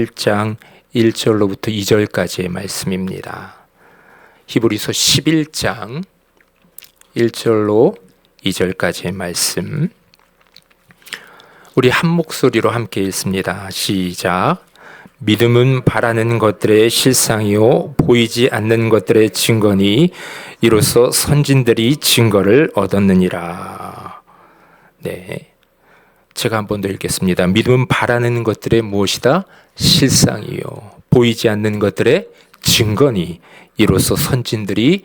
1장 1절로부터 2절까지의 말씀입니다. 히브리서 11장 1절로 2절까지의 말씀. 우리 한 목소리로 함께 읽습니다. 시작. 믿음은 바라는 것들의 실상이요 보이지 않는 것들의 증거니 이로써 선진들이 증거를 얻었느니라. 네, 제가 한 번 더 읽겠습니다. 믿음은 바라는 것들의 무엇이다? 실상이요 보이지 않는 것들의 증거니 이로써 선진들이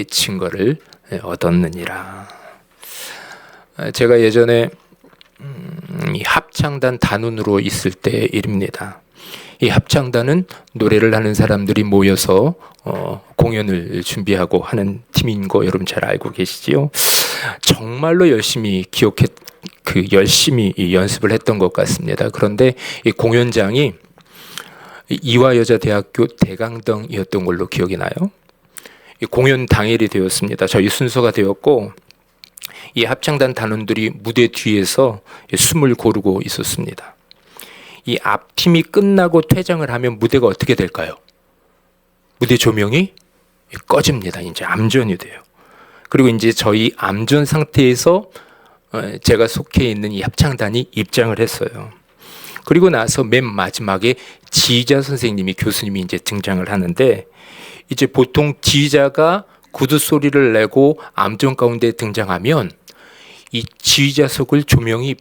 증거를 얻었느니라. 제가 예전에 이 합창단 단원으로 있을 때 일입니다. 이 합창단은 노래를 하는 사람들이 모여서 공연을 준비하고 하는 팀인 거 여러분 잘 알고 계시지요? 정말로 열심히 열심히 연습을 했던 것 같습니다. 그런데 이 공연장이 이화여자대학교 대강당이었던 걸로 기억이 나요. 이 공연 당일이 되었습니다. 저희 순서가 되었고 이 합창단 단원들이 무대 뒤에서 숨을 고르고 있었습니다. 이 앞팀이 끝나고 퇴장을 하면 무대가 어떻게 될까요? 무대 조명이 꺼집니다. 이제 암전이 돼요. 그리고 이제 저희 암전 상태에서 제가 속해 있는 이 합창단이 입장을 했어요. 그리고 나서 맨 마지막에 지휘자 선생님이 교수님이 이제 등장을 하는데 이제 보통 지휘자가 구두 소리를 내고 암전 가운데 등장하면 이 지휘자석을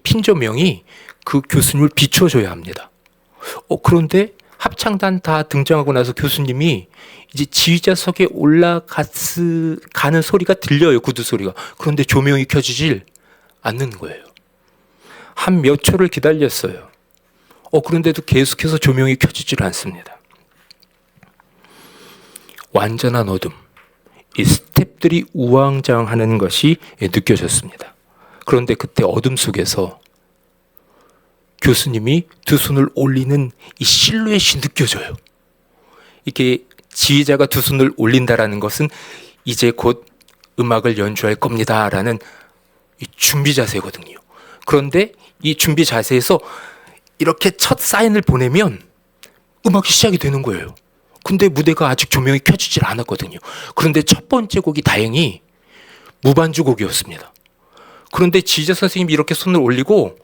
핀 조명이 그 교수님을 비춰줘야 합니다. 그런데 합창단 다 등장하고 나서 교수님이 이제 지휘자석에 올라가는 소리가 들려요. 구두 소리가. 그런데 조명이 켜지질 않는 거예요. 한 몇 초를 기다렸어요. 그런데도 계속해서 조명이 켜지질 않습니다. 완전한 어둠. 이 스태프들이 우왕좌왕하는 것이 느껴졌습니다. 그런데 그때 어둠 속에서 교수님이 두 손을 올리는 이 실루엣이 느껴져요. 이게 지휘자가 두 손을 올린다라는 것은 이제 곧 음악을 연주할 겁니다라는 이 준비 자세거든요. 그런데 이 준비 자세에서 이렇게 첫 사인을 보내면 음악이 시작이 되는 거예요. 근데 무대가 아직 조명이 켜지질 않았거든요. 그런데 첫 번째 곡이 다행히 무반주 곡이었습니다. 그런데 지휘자 선생님이 이렇게 손을 올리고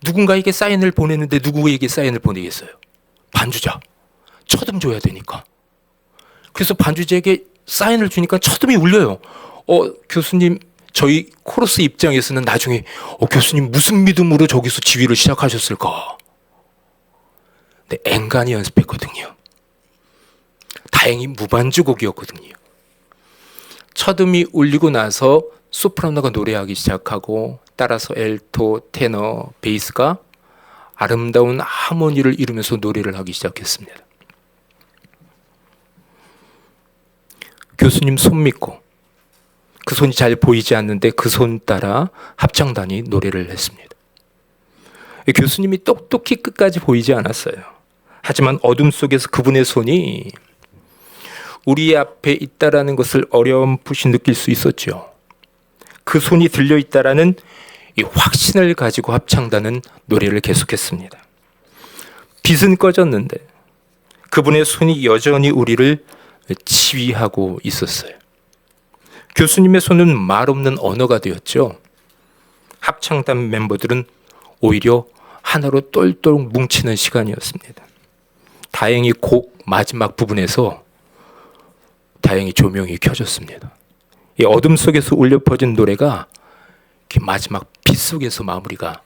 누군가에게 사인을 보내는데 누구에게 사인을 보내겠어요? 반주자. 첫음 줘야 되니까. 그래서 반주자에게 사인을 주니까 첫음이 울려요. 교수님, 저희 코러스 입장에서는 나중에 교수님 무슨 믿음으로 저기서 지휘를 시작하셨을까? 근데 앵간히 연습했거든요. 다행히 무반주 곡이었거든요. 첫음이 울리고 나서 소프라노가 노래하기 시작하고 따라서 엘토, 테너, 베이스가 아름다운 하모니를 이루면서 노래를 하기 시작했습니다. 교수님 손 믿고 그 손이 잘 보이지 않는데 그 손 따라 합창단이 노래를 했습니다. 교수님이 똑똑히 끝까지 보이지 않았어요. 하지만 어둠 속에서 그분의 손이 우리 앞에 있다라는 것을 어렴풋이 느낄 수 있었죠. 그 손이 들려있다라는 이 확신을 가지고 합창단은 노래를 계속했습니다. 빛은 꺼졌는데 그분의 손이 여전히 우리를 지휘하고 있었어요. 교수님의 손은 말없는 언어가 되었죠. 합창단 멤버들은 오히려 하나로 똘똘 뭉치는 시간이었습니다. 다행히 곡 마지막 부분에서 다행히 조명이 켜졌습니다. 이 어둠 속에서 울려 퍼진 노래가 마지막 빛 속에서 마무리가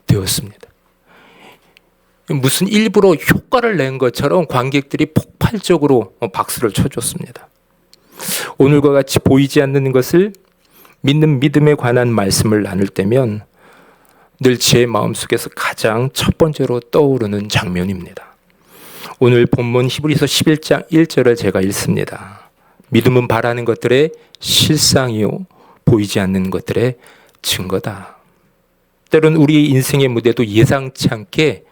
되었습니다. 무슨 일부러 효과를 낸 것처럼 관객들이 폭발적으로 박수를 쳐줬습니다. 오늘과 같이 보이지 않는 것을 믿는 믿음에 관한 말씀을 나눌 때면 늘 제 마음속에서 가장 첫 번째로 떠오르는 장면입니다. 오늘 본문 히브리서 11장 1절을 제가 읽습니다. 믿음은 바라는 것들의 실상이요 보이지 않는 것들의 증거다. 때론 우리 인생의 무대도 예상치 않게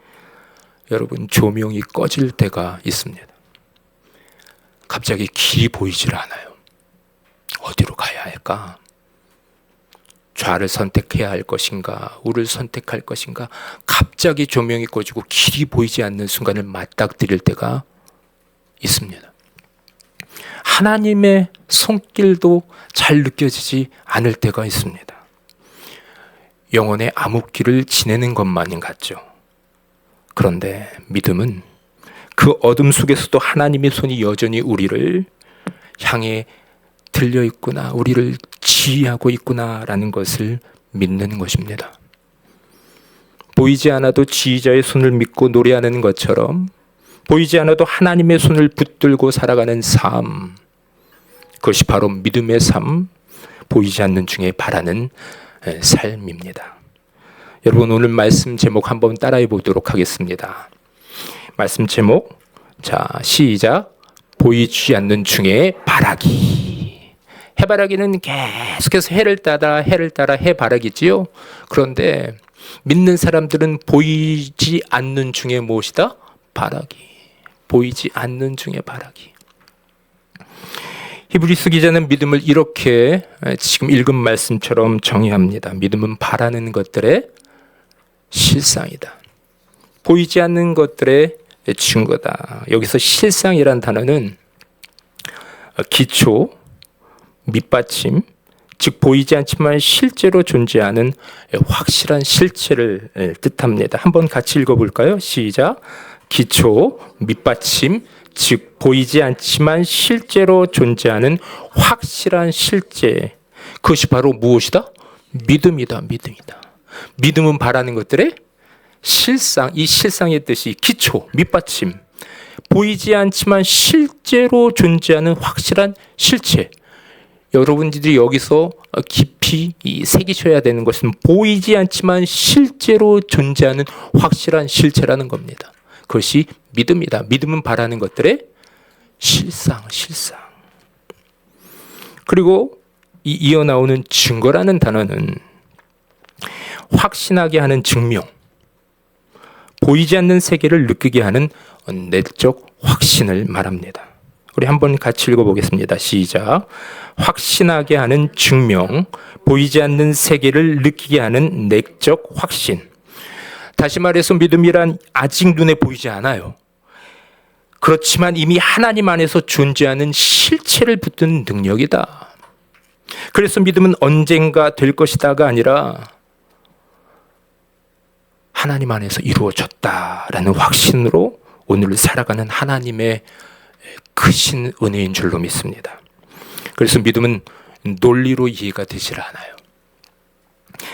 여러분 조명이 꺼질 때가 있습니다. 갑자기 길이 보이질 않아요. 어디로 가야 할까? 좌를 선택해야 할 것인가, 우를 선택할 것인가, 갑자기 조명이 꺼지고 길이 보이지 않는 순간을 맞닥뜨릴 때가 있습니다. 하나님의 손길도 잘 느껴지지 않을 때가 있습니다. 영혼의 암흑길을 지내는 것만 같죠. 그런데 믿음은 그 어둠 속에서도 하나님의 손이 여전히 우리를 향해 들려 있구나, 우리를 지휘하고 있구나라는 것을 믿는 것입니다. 보이지 않아도 지휘자의 손을 믿고 노래하는 것처럼 보이지 않아도 하나님의 손을 붙들고 살아가는 삶, 그것이 바로 믿음의 삶, 보이지 않는 중에 바라는 삶입니다. 여러분, 오늘 말씀 제목 한번 따라해 보도록 하겠습니다. 말씀 제목, 자, 시작. 보이지 않는 중에 바라기. 해바라기는 계속해서 해를 따라 해바라기지요. 그런데 믿는 사람들은 보이지 않는 중에 무엇이다? 바라기. 보이지 않는 중에 바라기. 히브리서 기자는 믿음을 이렇게 지금 읽은 말씀처럼 정의합니다. 믿음은 바라는 것들의 실상이다. 보이지 않는 것들의 증거다. 여기서 실상이란 단어는 기초, 밑받침, 즉 보이지 않지만 실제로 존재하는 확실한 실체를 뜻합니다. 한번 같이 읽어볼까요? 시작. 기초, 밑받침, 즉 보이지 않지만 실제로 존재하는 확실한 실제. 그것이 바로 무엇이다? 믿음이다. 믿음은 바라는 것들의 실상, 이 실상의 뜻이 기초, 밑받침, 보이지 않지만 실제로 존재하는 확실한 실체. 여러분들이 여기서 깊이 새기셔야 되는 것은 보이지 않지만 실제로 존재하는 확실한 실체라는 겁니다. 그것이 믿음이다. 믿음은 바라는 것들의 실상. 그리고 이 이어 나오는 증거라는 단어는 확신하게 하는 증명, 보이지 않는 세계를 느끼게 하는 내적 확신을 말합니다. 우리 한번 같이 읽어보겠습니다. 시작. 확신하게 하는 증명, 보이지 않는 세계를 느끼게 하는 내적 확신. 다시 말해서 믿음이란 아직 눈에 보이지 않아요. 그렇지만 이미 하나님 안에서 존재하는 실체를 붙드는 능력이다. 그래서 믿음은 언젠가 될 것이다가 아니라 하나님 안에서 이루어졌다라는 확신으로 오늘을 살아가는 하나님의 크신 은혜인 줄로 믿습니다. 그래서 믿음은 논리로 이해가 되질 않아요.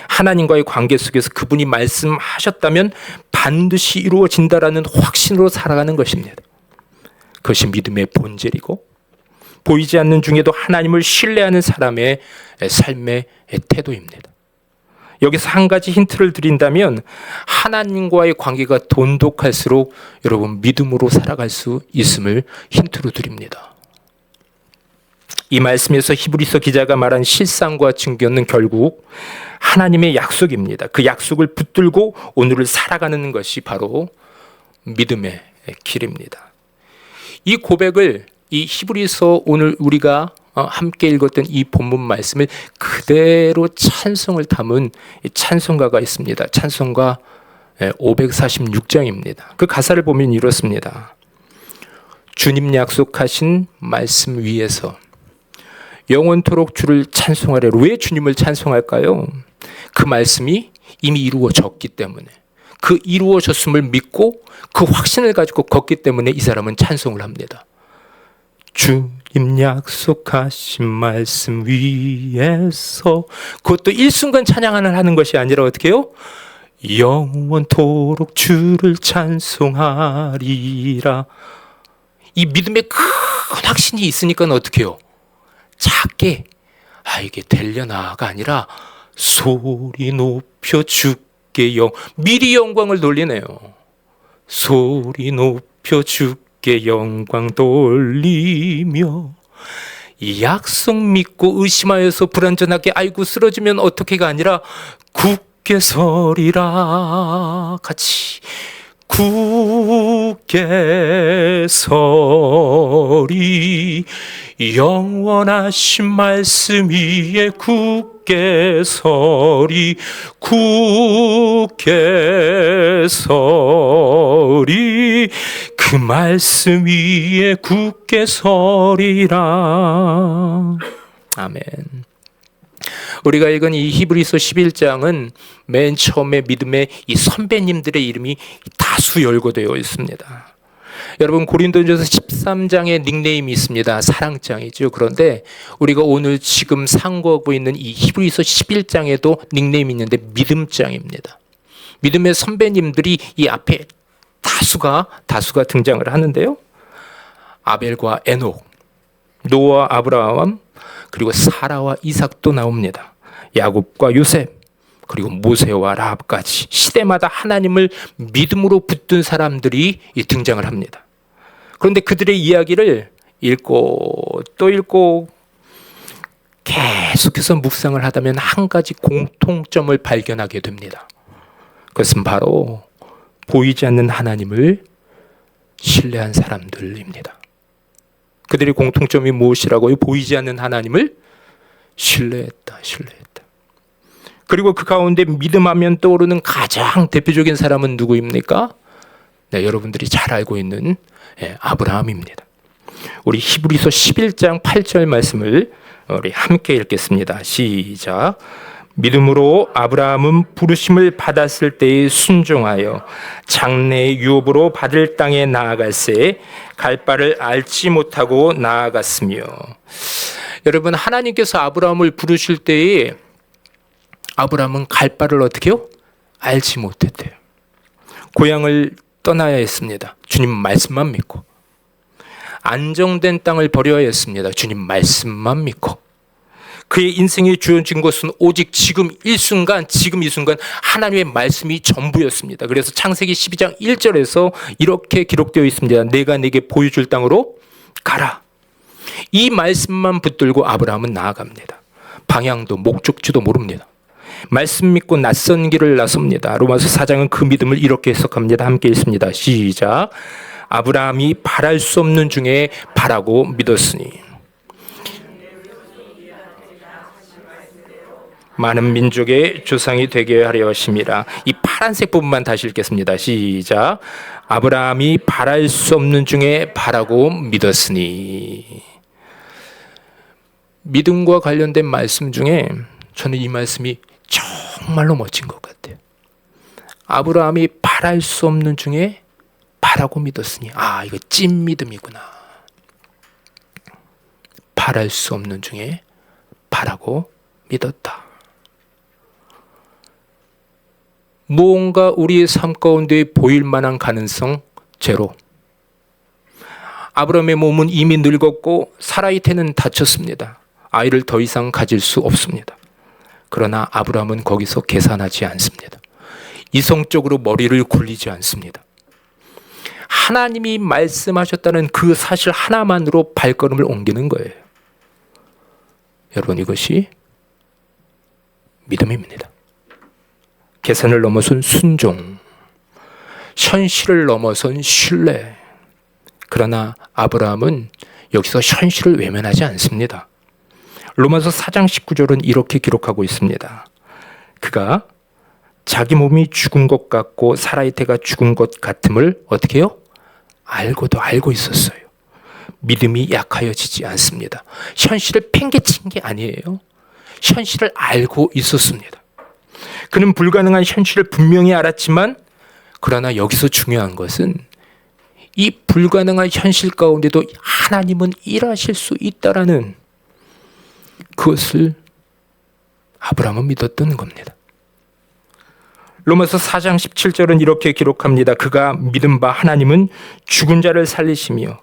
하나님과의 관계 속에서 그분이 말씀하셨다면 반드시 이루어진다라는 확신으로 살아가는 것입니다. 그것이 믿음의 본질이고 보이지 않는 중에도 하나님을 신뢰하는 사람의 삶의 태도입니다. 여기서 한 가지 힌트를 드린다면 하나님과의 관계가 돈독할수록 여러분 믿음으로 살아갈 수 있음을 힌트로 드립니다. 이 말씀에서 히브리서 기자가 말한 실상과 증거는 결국 하나님의 약속입니다. 그 약속을 붙들고 오늘을 살아가는 것이 바로 믿음의 길입니다. 이 고백을 이 히브리서 오늘 우리가 함께 읽었던 이 본문 말씀을 그대로 찬송을 담은 찬송가가 있습니다. 찬송가 546장입니다. 그 가사를 보면 이렇습니다. 주님 약속하신 말씀 위에서 영원토록 주를 찬송하래로. 왜 주님을 찬송할까요? 그 말씀이 이미 이루어졌기 때문에, 그 이루어졌음을 믿고 그 확신을 가지고 걷기 때문에 이 사람은 찬송을 합니다. 주님 약속하신 말씀 위에서, 그것도 일순간 찬양을 하는 것이 아니라 어떻게 해요? 영원토록 주를 찬송하리라. 이 믿음의 큰 확신이 있으니까 어떻게 해요? 작게 이게 되려나가 아니라 소리 높여 주께 미리 영광을 돌리네요. 소리 높여 주께 영광 돌리며, 이 약속 믿고 의심하여서 불완전하게 아이고 쓰러지면 어떻게가 아니라 굳게 서리라. 같이 굳게 서리. 영원하신 말씀 위에 굳게 서리 굳게 서리 그 말씀 위에 굳게 서리라. 아멘. 우리가 읽은 이 히브리서 11장은 맨 처음에 믿음의 이 선배님들의 이름이 다수 열거되어 있습니다. 여러분, 고린도전서 13장에 닉네임이 있습니다. 사랑장이죠. 그런데 우리가 오늘 지금 상고하고 있는 이 히브리서 11장에도 닉네임이 있는데 믿음장입니다. 믿음의 선배님들이 이 앞에 다수가 등장을 하는데요. 아벨과 에녹, 노아와 아브라함, 그리고 사라와 이삭도 나옵니다. 야곱과 요셉, 그리고 모세와 라합까지 시대마다 하나님을 믿음으로 붙든 사람들이 등장을 합니다. 그런데 그들의 이야기를 읽고 또 읽고 계속해서 묵상을 하다면 한 가지 공통점을 발견하게 됩니다. 그것은 바로 보이지 않는 하나님을 신뢰한 사람들입니다. 그들의 공통점이 무엇이라고요? 보이지 않는 하나님을 신뢰했다. 그리고 그 가운데 믿음하면 떠오르는 가장 대표적인 사람은 누구입니까? 네, 여러분들이 잘 알고 있는 아브라함입니다. 우리 히브리서 11장 8절 말씀을 우리 함께 읽겠습니다. 시작. 믿음으로 아브라함은 부르심을 받았을 때에 순종하여 장래의 유업으로 받을 땅에 나아갈새 갈 바를 알지 못하고 나아갔으며. 여러분, 하나님께서 아브라함을 부르실 때에 아브라함은 갈 바를 어떻게 해요? 알지 못했대요. 고향을 떠나야 했습니다. 주님 말씀만 믿고. 안정된 땅을 버려야 했습니다. 주님 말씀만 믿고. 그의 인생에 주어진 것은 오직 지금 이 순간 하나님의 말씀이 전부였습니다. 그래서 창세기 12장 1절에서 이렇게 기록되어 있습니다. 내가 내게 보여줄 땅으로 가라. 이 말씀만 붙들고 아브라함은 나아갑니다. 방향도 목적지도 모릅니다. 말씀 믿고 낯선 길을 나섭니다. 로마서 4장은 그 믿음을 이렇게 해석합니다. 함께 읽습니다. 시작. 아브라함이 바랄 수 없는 중에 바라고 믿었으니 많은 민족의 조상이 되게 하려 하심이라. 이 파란색 부분만 다시 읽겠습니다. 시작. 아브라함이 바랄 수 없는 중에 바라고 믿었으니. 믿음과 관련된 말씀 중에 저는 이 말씀이 정말로 멋진 것 같아요. 아브라함이 바랄 수 없는 중에 바라고 믿었으니. 아, 이거 찐 믿음이구나. 바랄 수 없는 중에 바라고 믿었다. 무언가 우리의 삶 가운데 보일 만한 가능성 제로. 아브라함의 몸은 이미 늙었고 사라의 태는 다쳤습니다. 아이를 더 이상 가질 수 없습니다. 그러나 아브라함은 거기서 계산하지 않습니다. 이성적으로 머리를 굴리지 않습니다. 하나님이 말씀하셨다는 그 사실 하나만으로 발걸음을 옮기는 거예요. 여러분, 이것이 믿음입니다. 계산을 넘어선 순종, 현실을 넘어선 신뢰. 그러나 아브라함은 여기서 현실을 외면하지 않습니다. 로마서 4장 19절은 이렇게 기록하고 있습니다. 그가 자기 몸이 죽은 것 같고 사라의 태가 죽은 것 같음을 어떻게 해요? 알고도 알고 있었어요. 믿음이 약하여지지 않습니다. 현실을 팽개친 게 아니에요. 현실을 알고 있었습니다. 그는 불가능한 현실을 분명히 알았지만, 그러나 여기서 중요한 것은 이 불가능한 현실 가운데도 하나님은 일하실 수 있다라는 그것을 아브라함은 믿었던 겁니다. 로마서 4장 17절은 이렇게 기록합니다. 그가 믿은 바 하나님은 죽은 자를 살리시며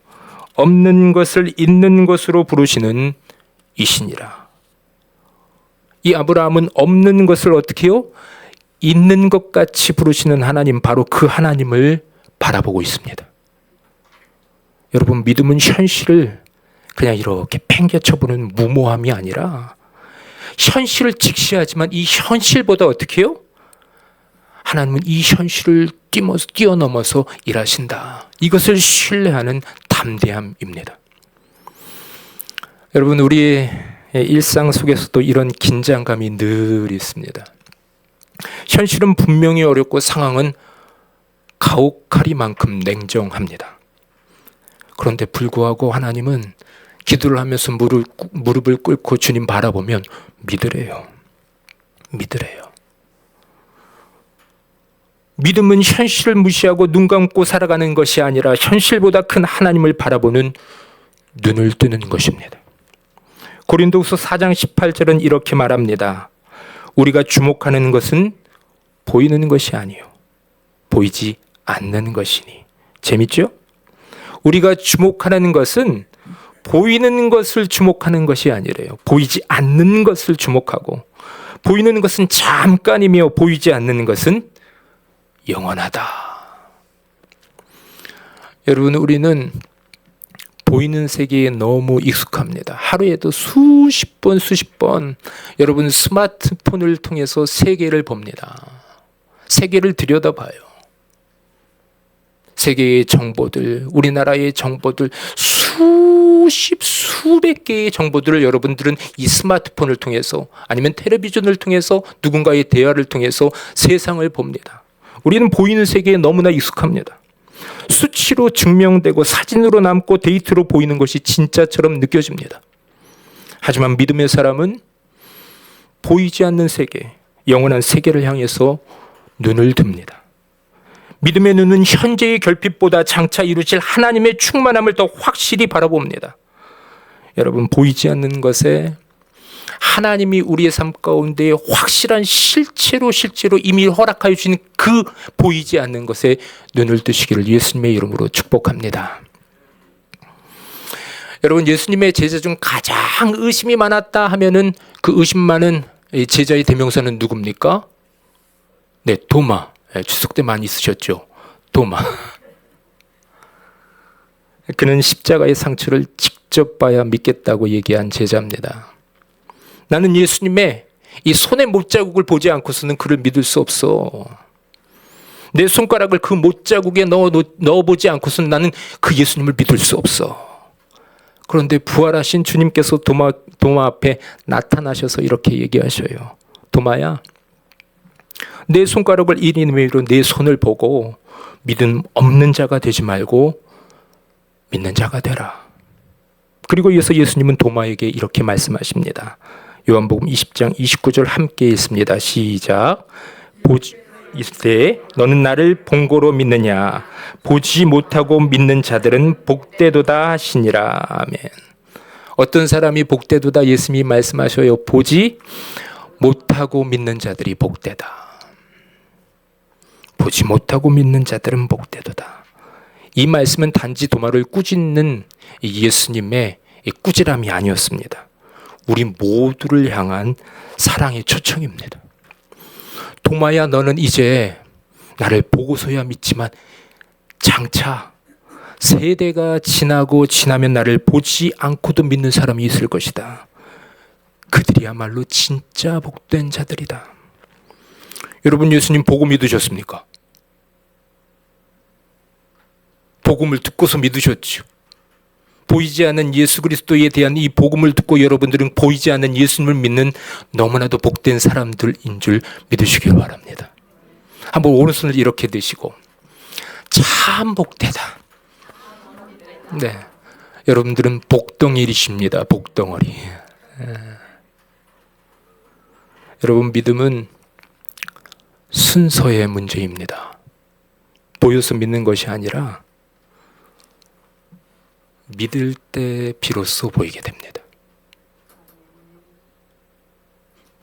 없는 것을 있는 것으로 부르시는 이시니라. 이 아브라함은 없는 것을 어떻게 해요? 있는 것 같이 부르시는 하나님, 바로 그 하나님을 바라보고 있습니다. 여러분, 믿음은 현실을 그냥 이렇게 팽개쳐보는 무모함이 아니라 현실을 직시하지만 이 현실보다 어떻게 해요? 하나님은 이 현실을 뛰어넘어서 일하신다. 이것을 신뢰하는 담대함입니다. 여러분, 우리의 일상 속에서도 이런 긴장감이 늘 있습니다. 현실은 분명히 어렵고 상황은 가혹하리만큼 냉정합니다. 그런데 불구하고 하나님은 기도를 하면서 무릎을 꿇고 주님 바라보면 믿으래요. 믿으래요. 믿음은 현실을 무시하고 눈 감고 살아가는 것이 아니라 현실보다 큰 하나님을 바라보는 눈을 뜨는 것입니다. 고린도후서 4장 18절은 이렇게 말합니다. 우리가 주목하는 것은 보이는 것이 아니요 보이지 않는 것이니. 재밌죠? 우리가 주목하는 것은 보이는 것을 주목하는 것이 아니래요. 보이지 않는 것을 주목하고, 보이는 것은 잠깐이며 보이지 않는 것은 영원하다. 여러분, 우리는 보이는 세계에 너무 익숙합니다. 하루에도 수십 번 여러분 스마트폰을 통해서 세계를 봅니다. 세계를 들여다봐요. 세계의 정보들, 우리나라의 정보들, 수백 개의 정보들을 여러분들은 이 스마트폰을 통해서 아니면 텔레비전을 통해서 누군가의 대화를 통해서 세상을 봅니다. 우리는 보이는 세계에 너무나 익숙합니다. 수치로 증명되고 사진으로 남고 데이터로 보이는 것이 진짜처럼 느껴집니다. 하지만 믿음의 사람은 보이지 않는 세계, 영원한 세계를 향해서 눈을 듭니다. 믿음의 눈은 현재의 결핍보다 장차 이루실 하나님의 충만함을 더 확실히 바라봅니다. 여러분, 보이지 않는 것에 하나님이 우리의 삶 가운데 확실한 실체로 이미 허락하여 주신 그 보이지 않는 것에 눈을 뜨시기를 예수님의 이름으로 축복합니다. 여러분, 예수님의 제자 중 가장 의심이 많았다 하면은 그 의심 많은 제자의 대명사는 누굽니까? 네, 도마. 추석 때 많이 쓰셨죠? 도마. 그는 십자가의 상처를 직접 봐야 믿겠다고 얘기한 제자입니다. 나는 예수님의 이 손의 못자국을 보지 않고서는 그를 믿을 수 없어. 내 손가락을 그 못자국에 넣어보지 않고서는 나는 그 예수님을 믿을 수 없어. 그런데 부활하신 주님께서 도마 앞에 나타나셔서 이렇게 얘기하셔요. 도마야, 내 손가락을 1인으로 내 손을 보고 믿음 없는 자가 되지 말고 믿는 자가 되라. 그리고 이어서 예수님은 도마에게 이렇게 말씀하십니다. 요한복음 20장 29절 함께 읽습니다. 시작. 이때 너는 나를 본고로 믿느냐? 보지 못하고 믿는 자들은 복되도다 하시니라. 아멘. 어떤 사람이 복되도다 예수님이 말씀하셔요. 보지 못하고 믿는 자들이 복되다. 보지 못하고 믿는 자들은 복되도다. 이 말씀은 단지 도마를 꾸짖는 예수님의 꾸지람이 아니었습니다. 우리 모두를 향한 사랑의 초청입니다. 도마야, 너는 이제 나를 보고서야 믿지만 장차 세대가 지나면 나를 보지 않고도 믿는 사람이 있을 것이다. 그들이야말로 진짜 복된 자들이다. 여러분, 예수님 복음 믿으셨습니까? 복음을 듣고서 믿으셨죠. 보이지 않는 예수 그리스도에 대한 이 복음을 듣고 여러분들은 보이지 않는 예수님을 믿는 너무나도 복된 사람들인 줄 믿으시길 바랍니다. 한번 오른손을 이렇게 드시고 참 복되다. 네, 여러분들은 복덩이리십니다. 복덩어리. 여러분, 믿음은 순서의 문제입니다. 보여서 믿는 것이 아니라 믿을 때 비로소 보이게 됩니다.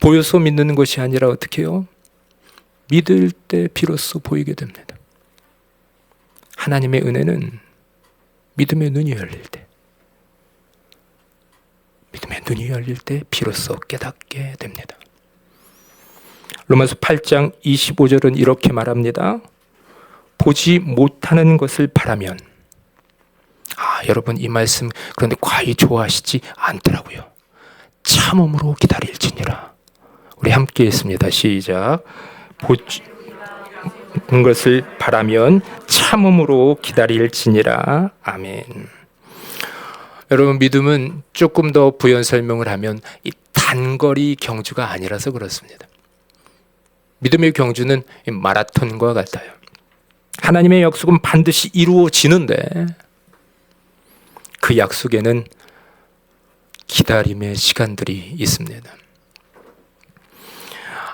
보여서 믿는 것이 아니라 어떻게 해요? 믿을 때 비로소 보이게 됩니다. 하나님의 은혜는 믿음의 눈이 열릴 때, 믿음의 눈이 열릴 때 비로소 깨닫게 됩니다. 로마서 8장 25절은 이렇게 말합니다. 보지 못하는 것을 바라면, 여러분, 이 말씀 그런데 과히 좋아하시지 않더라고요. 참음으로 기다릴지니라. 우리 함께 했습니다. 시작. 보지 못하는 것을 바라면 참음으로 기다릴지니라. 아멘. 여러분, 믿음은 조금 더 부연 설명을 하면 이 단거리 경주가 아니라서 그렇습니다. 믿음의 경주는 마라톤과 같아요. 하나님의 약속은 반드시 이루어지는데 그 약속에는 기다림의 시간들이 있습니다.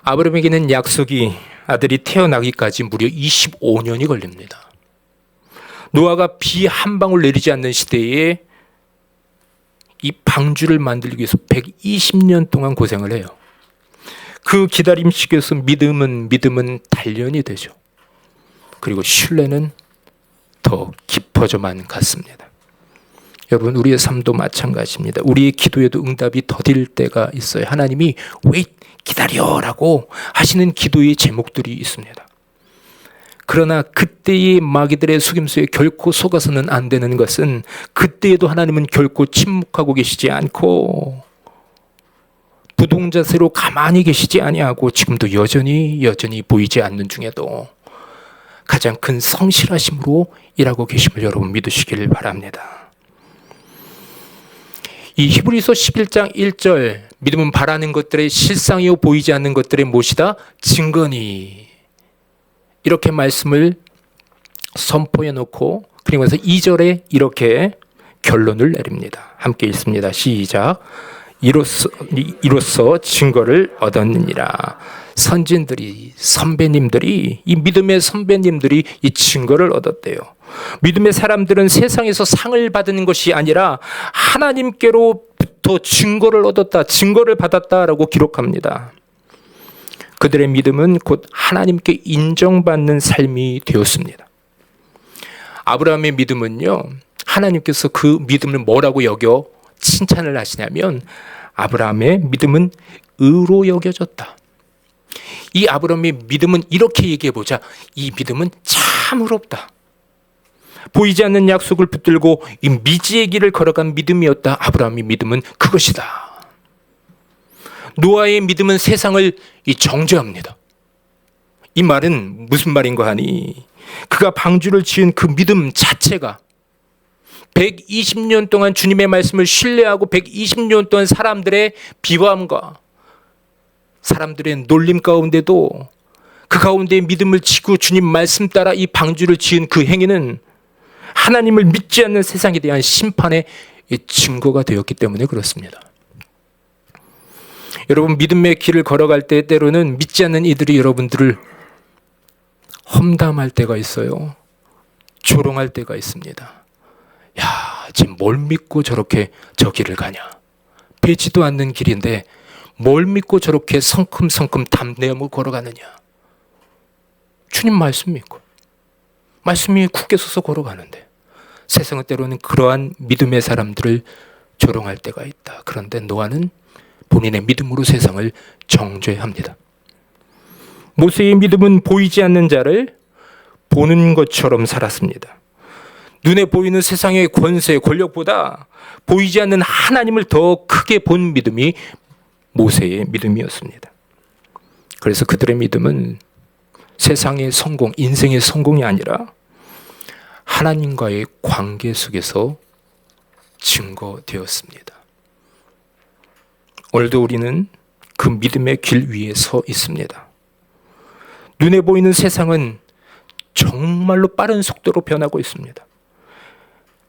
아브라함에게는 약속이 아들이 태어나기까지 무려 25년이 걸립니다. 노아가 비 한 방울 내리지 않는 시대에 이 방주를 만들기 위해서 120년 동안 고생을 해요. 그 기다림 속에서 믿음은 단련이 되죠. 그리고 신뢰는 더 깊어져만 갔습니다. 여러분, 우리의 삶도 마찬가지입니다. 우리의 기도에도 응답이 더딜 때가 있어요. 하나님이 왜 기다려라고 하시는 기도의 제목들이 있습니다. 그러나 그때의 마귀들의 속임수에 결코 속아서는 안 되는 것은 그때에도 하나님은 결코 침묵하고 계시지 않고 부동자세로 가만히 계시지 아니하고 지금도 여전히 보이지 않는 중에도 가장 큰 성실하심으로 일하고 계심을 여러분 믿으시길 바랍니다. 이 히브리서 11장 1절, 믿음은 바라는 것들의 실상이요 보이지 않는 것들의 무엇이다? 증거니. 이렇게 말씀을 선포해 놓고 그리고 나서 2절에 이렇게 결론을 내립니다. 함께 읽습니다. 시작. 이로써 증거를 얻었느니라. 선진들이, 선배님들이, 이 믿음의 선배님들이 이 증거를 얻었대요. 믿음의 사람들은 세상에서 상을 받는 것이 아니라 하나님께로부터 증거를 얻었다, 증거를 받았다라고 기록합니다. 그들의 믿음은 곧 하나님께 인정받는 삶이 되었습니다. 아브라함의 믿음은요, 하나님께서 그 믿음을 뭐라고 여겨 칭찬을 하시냐면 아브라함의 믿음은 의로 여겨졌다. 이 아브라함의 믿음은 이렇게 얘기해보자. 이 믿음은 참 의롭다. 보이지 않는 약속을 붙들고 이 미지의 길을 걸어간 믿음이었다. 아브라함의 믿음은 그것이다. 노아의 믿음은 세상을 정죄합니다. 이 말은 무슨 말인가 하니 그가 방주를 지은 그 믿음 자체가 120년 동안 주님의 말씀을 신뢰하고 120년 동안 사람들의 비방과 사람들의 놀림 가운데도 그 가운데 믿음을 지고 주님 말씀 따라 이 방주를 지은 그 행위는 하나님을 믿지 않는 세상에 대한 심판의 증거가 되었기 때문에 그렇습니다. 여러분, 믿음의 길을 걸어갈 때 때로는 믿지 않는 이들이 여러분들을 험담할 때가 있어요. 조롱할 때가 있습니다. 야, 지금 뭘 믿고 저렇게 저 길을 가냐? 배지도 않는 길인데 뭘 믿고 저렇게 성큼성큼 담대함을 걸어가느냐? 주님 말씀 믿고 말씀이 굳게 서서 걸어가는데 세상은 때로는 그러한 믿음의 사람들을 조롱할 때가 있다. 그런데 노아는 본인의 믿음으로 세상을 정죄합니다. 모세의 믿음은 보이지 않는 자를 보는 것처럼 살았습니다. 눈에 보이는 세상의 권세, 권력보다 보이지 않는 하나님을 더 크게 본 믿음이 모세의 믿음이었습니다. 그래서 그들의 믿음은 세상의 성공, 인생의 성공이 아니라 하나님과의 관계 속에서 증거되었습니다. 오늘도 우리는 그 믿음의 길 위에 서 있습니다. 눈에 보이는 세상은 정말로 빠른 속도로 변하고 있습니다.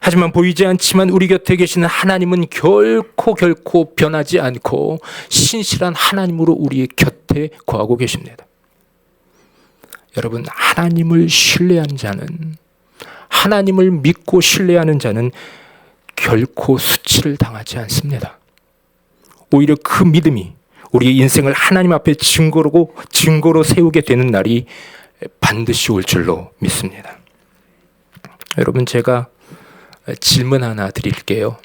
하지만 보이지 않지만 우리 곁에 계시는 하나님은 결코 변하지 않고 신실한 하나님으로 우리의 곁에 거하고 계십니다. 여러분, 하나님을 신뢰한 자는, 하나님을 믿고 신뢰하는 자는 결코 수치를 당하지 않습니다. 오히려 그 믿음이 우리의 인생을 하나님 앞에 증거로 세우게 되는 날이 반드시 올 줄로 믿습니다. 여러분, 제가 질문 하나 드릴게요.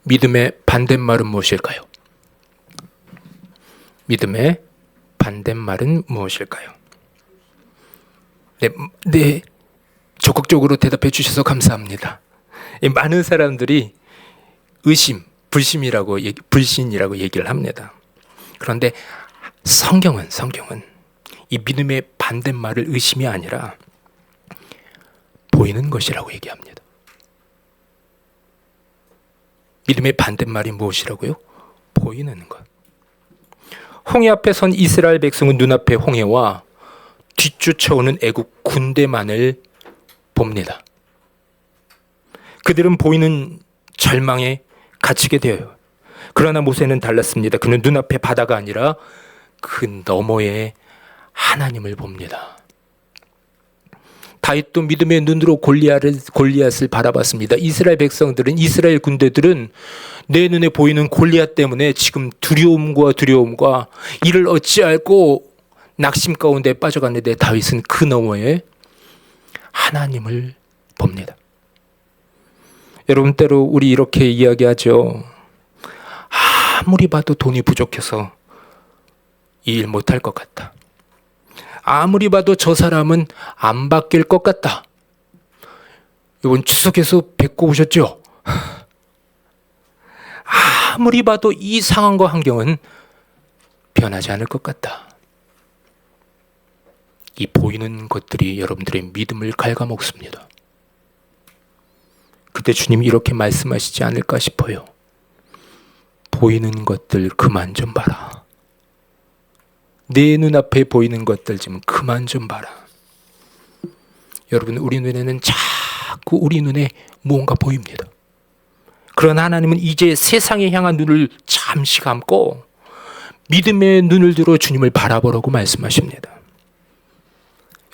믿음의 반대말은 무엇일까요? 믿음의 반대말은 무엇일까요? 네, 적극적으로 대답해 주셔서 감사합니다. 많은 사람들이 의심, 불신이라고 얘기를 합니다. 그런데 성경은 이 믿음의 반대말을 의심이 아니라 보이는 것이라고 얘기합니다. 믿음의 반대말이 무엇이라고요? 보이는 것. 홍해 앞에 선 이스라엘 백성은 눈앞에 홍해와 뒤쫓아오는 애국 군대만을 봅니다. 그들은 보이는 절망에 갇히게 되어요. 그러나 모세는 달랐습니다. 그는 눈앞에 바다가 아니라 그 너머에 하나님을 봅니다. 다윗도 믿음의 눈으로 골리앗을 바라봤습니다. 이스라엘 백성들은, 이스라엘 군대들은 내 눈에 보이는 골리앗 때문에 지금 두려움과 이를 어찌할꼬 낙심 가운데 빠져갔는데, 다윗은 그 너머에 하나님을 봅니다. 여러분, 때로 우리 이렇게 이야기하죠. 아무리 봐도 돈이 부족해서 이 일 못할 것 같다. 아무리 봐도 저 사람은 안 바뀔 것 같다. 이번 추석에서 뵙고 오셨죠? 아무리 봐도 이 상황과 환경은 변하지 않을 것 같다. 이 보이는 것들이 여러분들의 믿음을 갉아먹습니다. 그때 주님이 이렇게 말씀하시지 않을까 싶어요. 보이는 것들 그만 좀 봐라. 내 눈앞에 보이는 것들 좀 그만 좀 봐라. 여러분, 우리 눈에는 자꾸 우리 눈에 무언가 보입니다. 그러나 하나님은 이제 세상에 향한 눈을 잠시 감고 믿음의 눈을 들어 주님을 바라보라고 말씀하십니다.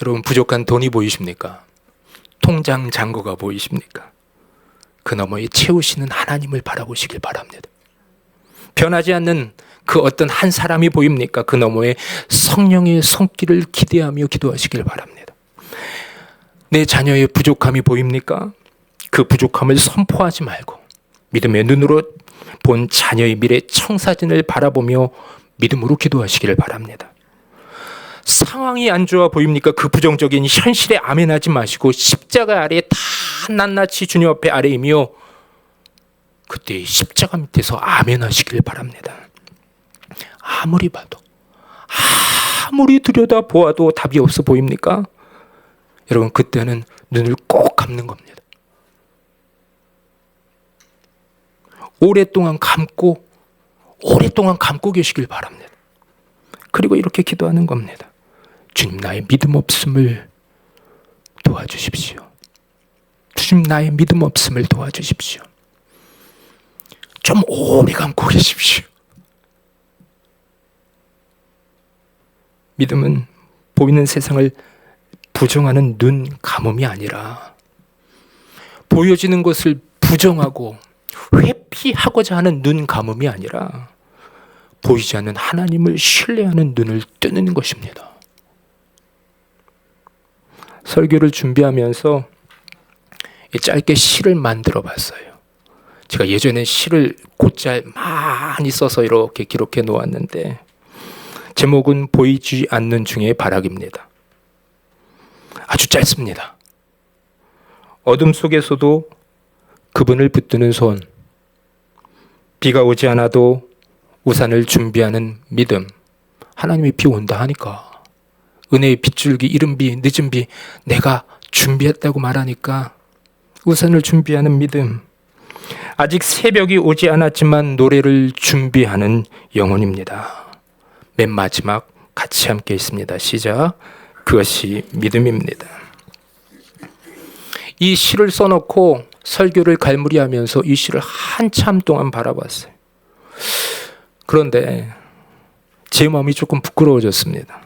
여러분, 부족한 돈이 보이십니까? 통장 잔고가 보이십니까? 그 너머에 채우시는 하나님을 바라보시길 바랍니다. 변하지 않는 그 어떤 한 사람이 보입니까? 그 너머에 성령의 손길을 기대하며 기도하시길 바랍니다. 내 자녀의 부족함이 보입니까? 그 부족함을 선포하지 말고 믿음의 눈으로 본 자녀의 미래 청사진을 바라보며 믿음으로 기도하시기를 바랍니다. 상황이 안 좋아 보입니까? 그 부정적인 현실에 아멘하지 마시고 십자가 아래 다 낱낱이 주님 앞에 아뢰이며 그때 십자가 밑에서 아멘하시길 바랍니다. 아무리 봐도, 아무리 들여다보아도 답이 없어 보입니까? 여러분, 그때는 눈을 꼭 감는 겁니다. 오랫동안 감고 계시길 바랍니다. 그리고 이렇게 기도하는 겁니다. 주님, 나의 믿음 없음을 도와주십시오. 주님, 나의 믿음 없음을 도와주십시오. 좀 오래 감고 계십시오. 믿음은 보이는 세상을 부정하는 눈 감음이 아니라 보여지는 것을 부정하고 회피하고자 하는 눈 감음이 아니라 보이지 않는 하나님을 신뢰하는 눈을 뜨는 것입니다. 설교를 준비하면서 짧게 시를 만들어 봤어요. 제가 예전에 시를 곧잘 많이 써서 이렇게 기록해 놓았는데 제목은 보이지 않는 중에 바라기입니다. 아주 짧습니다. 어둠 속에서도 그분을 붙드는 손, 비가 오지 않아도 우산을 준비하는 믿음. 하나님이 비 온다 하니까, 은혜의 빗줄기, 이른 비, 늦은 비 내가 준비했다고 말하니까 우산을 준비하는 믿음. 아직 새벽이 오지 않았지만 노래를 준비하는 영혼입니다. 맨 마지막 같이 함께 있습니다. 시작. 그것이 믿음입니다. 이 시를 써놓고 설교를 갈무리하면서 이 시를 한참 동안 바라봤어요. 그런데 제 마음이 조금 부끄러워졌습니다.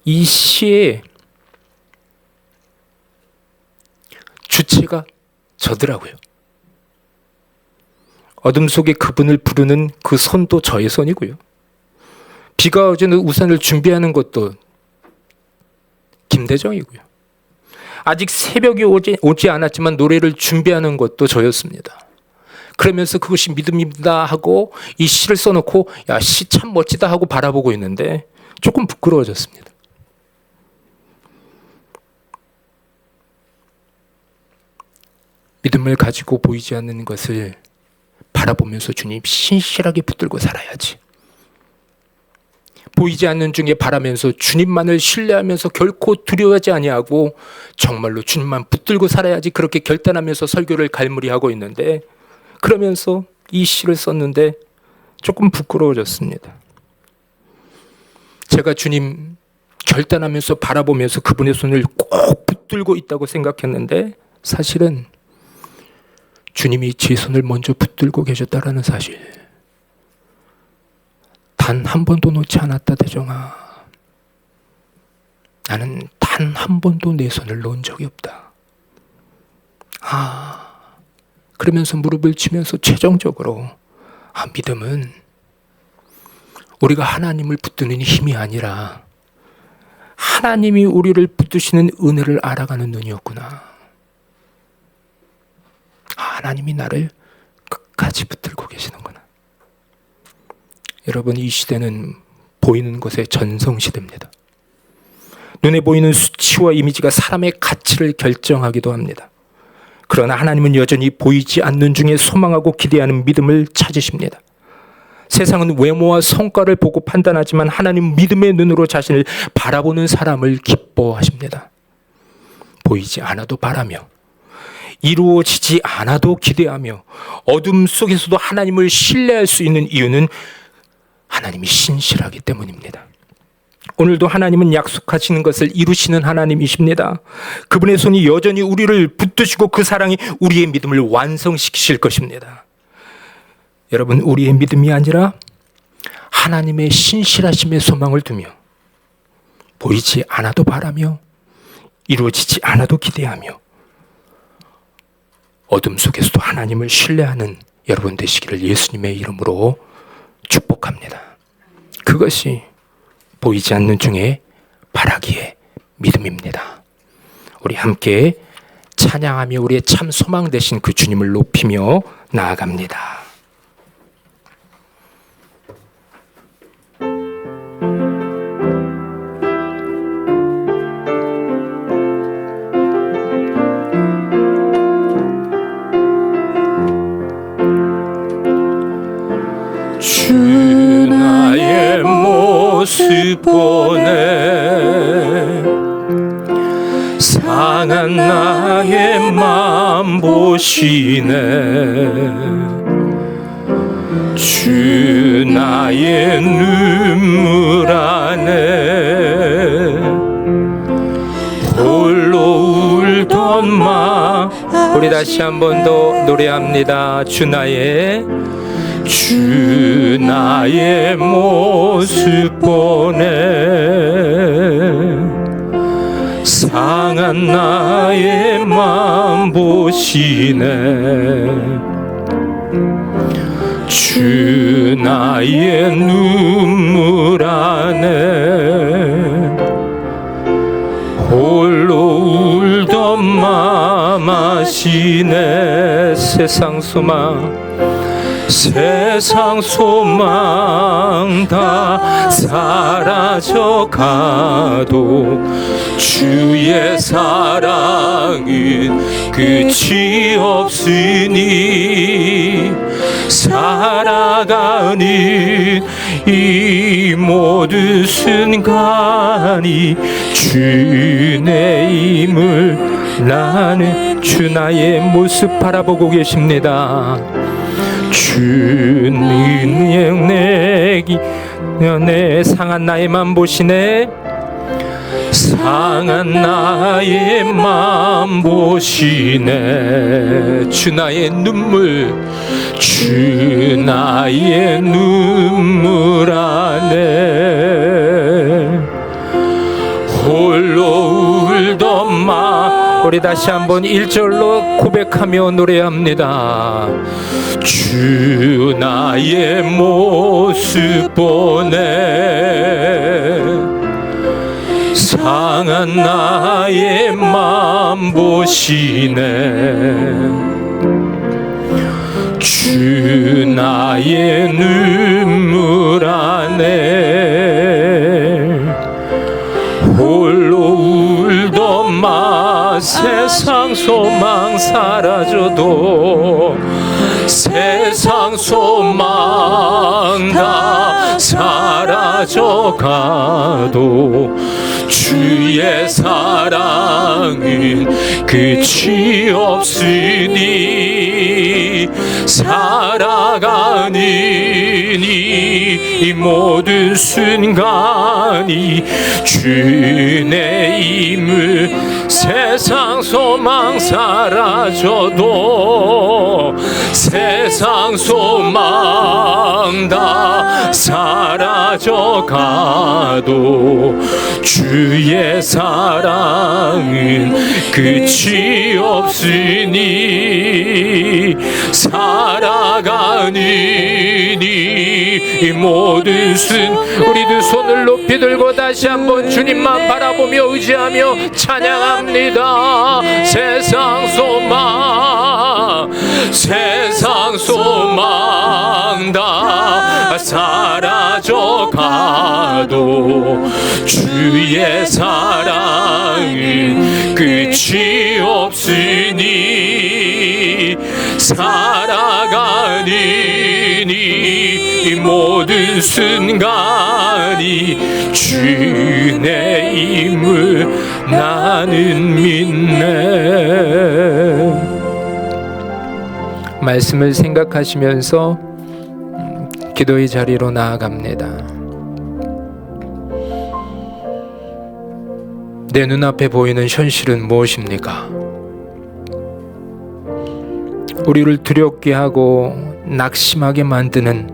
이 시의 주체가 저더라고요. 어둠 속에 그분을 부르는 그 손도 저의 손이고요. 비가 오는 우산을 준비하는 것도 김대정이고요. 아직 새벽이 오지 않았지만 노래를 준비하는 것도 저였습니다. 그러면서 그것이 믿음입니다 하고 이 시를 써놓고 야, 시 참 멋지다 하고 바라보고 있는데 조금 부끄러워졌습니다. 믿음을 가지고 보이지 않는 것을 바라보면서 주님 신실하게 붙들고 살아야지. 보이지 않는 중에 바라면서 주님만을 신뢰하면서 결코 두려워하지 아니하고 정말로 주님만 붙들고 살아야지 그렇게 결단하면서 설교를 갈무리하고 있는데, 그러면서 이 시를 썼는데 조금 부끄러워졌습니다. 제가 주님 결단하면서 바라보면서 그분의 손을 꼭 붙들고 있다고 생각했는데 사실은 주님이 제 손을 먼저 붙들고 계셨다라는 사실, 단 한 번도 놓지 않았다 대정아. 나는 단 한 번도 내 손을 놓은 적이 없다. 그러면서 무릎을 치면서 최종적으로 믿음은 우리가 하나님을 붙드는 힘이 아니라 하나님이 우리를 붙드시는 은혜를 알아가는 눈이었구나. 하나님이 나를 끝까지 붙들고 계시는구나. 여러분, 이 시대는 보이는 것의 전성시대입니다. 눈에 보이는 수치와 이미지가 사람의 가치를 결정하기도 합니다. 그러나 하나님은 여전히 보이지 않는 중에 소망하고 기대하는 믿음을 찾으십니다. 세상은 외모와 성과를 보고 판단하지만 하나님 믿음의 눈으로 자신을 바라보는 사람을 기뻐하십니다. 보이지 않아도 바라며 이루어지지 않아도 기대하며 어둠 속에서도 하나님을 신뢰할 수 있는 이유는 하나님이 신실하기 때문입니다. 오늘도 하나님은 약속하시는 것을 이루시는 하나님이십니다. 그분의 손이 여전히 우리를 붙드시고 그 사랑이 우리의 믿음을 완성시키실 것입니다. 여러분, 우리의 믿음이 아니라 하나님의 신실하심에 소망을 두며 보이지 않아도 바라며 이루어지지 않아도 기대하며 어둠 속에서도 하나님을 신뢰하는 여러분 되시기를 예수님의 이름으로 축복합니다. 그것이 보이지 않는 중에 바라기의 믿음입니다. 우리 함께 찬양하며 우리의 참 소망 되신 그 주님을 높이며 나아갑니다. 주 나의 모습 보네 상한 나의 맘 보시네 주 나의 눈물 안에 홀로 울던 마 우리 다시 한 번 더 노래합니다. 주 나의 모습 보네 상한 나의 맘 보시네 주 나의 눈물 안에 홀로 울던 맘 아시네 세상 소망 다 사라져가도 주의 사랑은 끝이 없으니 살아가는 이 모든 순간이 주의 힘을 나는 주 나의 모습 바라보고 계십니다. 주는 내 상한 나의 맘 보시네 상한 나의 맘 보시네 주 나의 눈물 안에 홀로 울던 마 우리 다시 한번 1절로 고백하며 노래합니다. 주 나의 모습 보네 상한 나의 맘 보시네 주 나의 눈물 안에 홀로 울던 마 세상 소망 사라져도 세상 소망 다 사라져가도 주의 사랑은 끝이 없으니 살아가는 이 모든 순간이 주의 힘을 세상 소망 사라져도 세상 소망 다 사라져가도 주의 사랑은 끝이 없으니 살아가는 이 모든 우리 두 손을 높이 들고 다시 한번 주님만 바라보며 의지하며 찬양합니다. 세상 소망 다 사라져가도 주의 사랑은 끝이 없으니 살아가는 이 모든 순간이 주의 힘을 나는 믿네. 말씀을 생각하시면서 기도의 자리로 나아갑니다. 내 눈앞에 보이는 현실은 무엇입니까? 우리를 두렵게 하고 낙심하게 만드는